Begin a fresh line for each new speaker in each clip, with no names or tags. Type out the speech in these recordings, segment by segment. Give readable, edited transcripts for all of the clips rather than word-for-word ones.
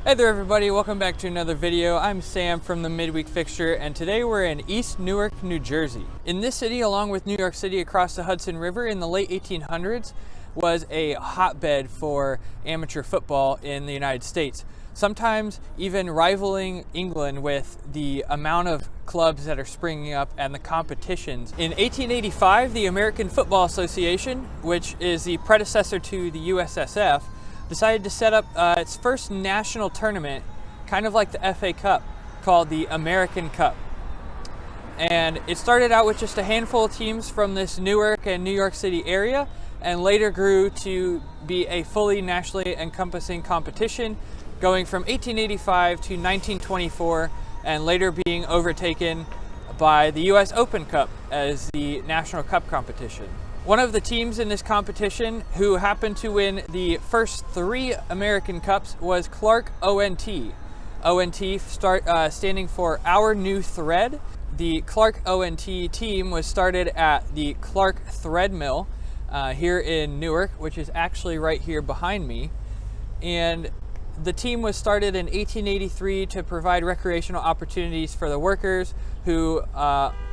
Hey there everybody, welcome back to another video. I'm Sam from the Midweek Fixture, and today we're in East Newark, New Jersey. In this city, along with New York City across the Hudson River in the late 1800s, was a hotbed for amateur football in the United States, sometimes even rivaling England with the amount of clubs that are springing up and the competitions. In 1885, the American Football Association, which is the predecessor to the USSF, decided to set up its first national tournament, kind of like the FA Cup, called the American Cup. And it started out with just a handful of teams from this Newark and New York City area, and later grew to be a fully nationally encompassing competition, going from 1885 to 1924, and later being overtaken by the US Open Cup as the national cup competition. One of the teams in this competition who happened to win the first 3 American Cups was Clark ONT. ONT standing for Our New Thread. The Clark ONT team was started at the Clark Thread Mill here in Newark, which is actually right here behind me. And the team was started in 1883 to provide recreational opportunities for the workers who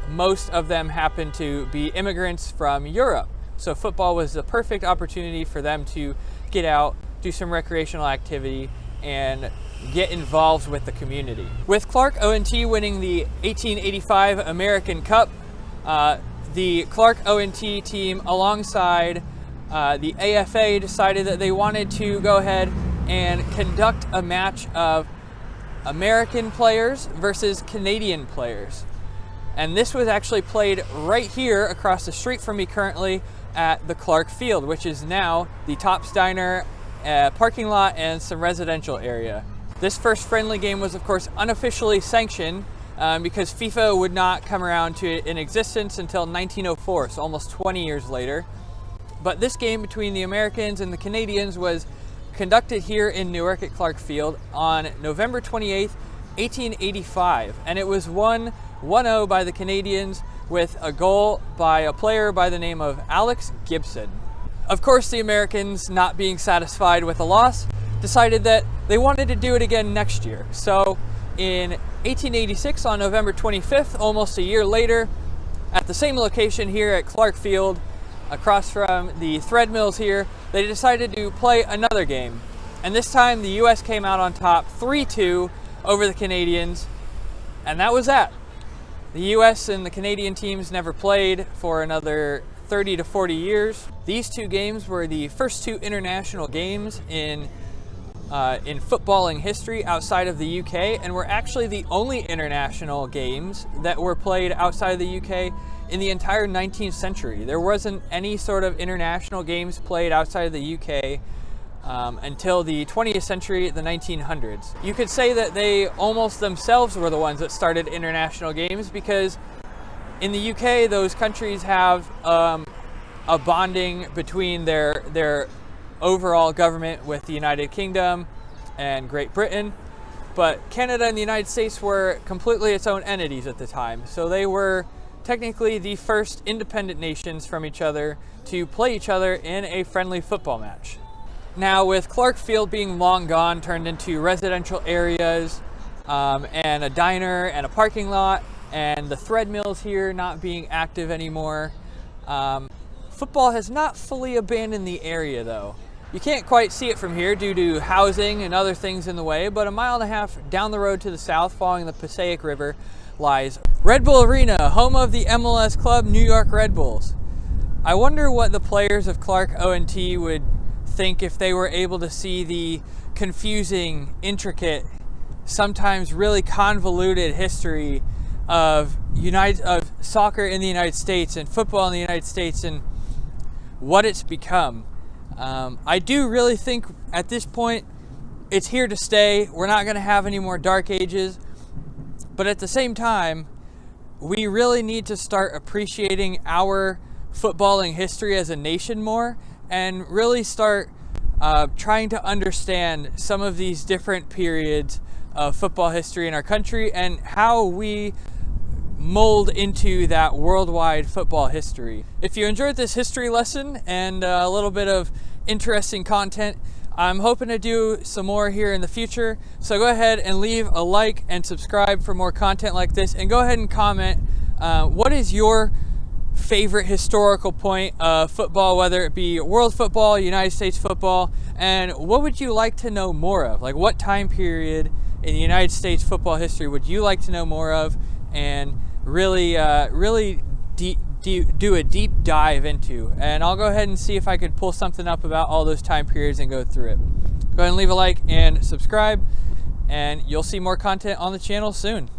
most of them happened to be immigrants from Europe. So football was the perfect opportunity for them to get out, do some recreational activity, and get involved with the community. With Clark ONT winning the 1885 American Cup, the Clark ONT team alongside the AFA decided that they wanted to go ahead and conduct a match of American players versus Canadian players. And this was actually played right here across the street from me currently at the Clark Field, which is now the Tops Diner parking lot and some residential area. This first friendly game was of course unofficially sanctioned because FIFA would not come around to in existence until 1904, so almost 20 years later. But this game between the Americans and the Canadians was conducted here in Newark at Clark Field on November 28th, 1885, and it was won 1-0 by the Canadians with a goal by a player by the name of Alex Gibson. Of course, the Americans, not being satisfied with the loss, decided that they wanted to do it again next year. So in 1886, on November 25th, almost a year later, at the same location here at Clark Field, across from the thread mills here, they decided to play another game. And this time the US came out on top 3-2 over the Canadians, and that was that. The US and the Canadian teams never played for another 30 to 40 years. These two games were the first 2 international games in footballing history outside of the UK, and were actually the only international games that were played outside of the UK in the entire 19th century. There wasn't any sort of international games played outside of the UK until the 20th century, the 1900s. You could say that they almost themselves were the ones that started international games, because in the UK, those countries have a bonding between their overall government with the United Kingdom and Great Britain, but Canada and the United States were completely its own entities at the time. So they were technically the first independent nations from each other to play each other in a friendly football match. Now, with Clark Field being long gone, turned into residential areas and a diner and a parking lot, and the thread mills here not being active anymore, football has not fully abandoned the area though. You can't quite see it from here due to housing and other things in the way, but a mile and a half down the road to the south, following the Passaic River, lies Red Bull Arena, home of the MLS club New York Red Bulls. I wonder what the players of Clark ONT would think if they were able to see the confusing, intricate, sometimes really convoluted history of soccer in the United States and football in the United States and what it's become. I do really think at this point it's here to stay. We're not going to have any more dark ages, but at the same time, we really need to start appreciating our footballing history as a nation more, and really start trying to understand some of these different periods of football history in our country and how we mold into that worldwide football history. If you enjoyed this history lesson and a little bit of interesting content, I'm hoping to do some more here in the future, so go ahead and leave a like and subscribe for more content like this, and go ahead and comment what is your favorite historical point of football, whether it be world football, United States football, and what would you like to know more of? Like, what time period in the United States football history would you like to know more of, and really do a deep dive into? And I'll go ahead and see if I could pull something up about all those time periods and go through it. Go ahead and leave a like and subscribe, and you'll see more content on the channel soon.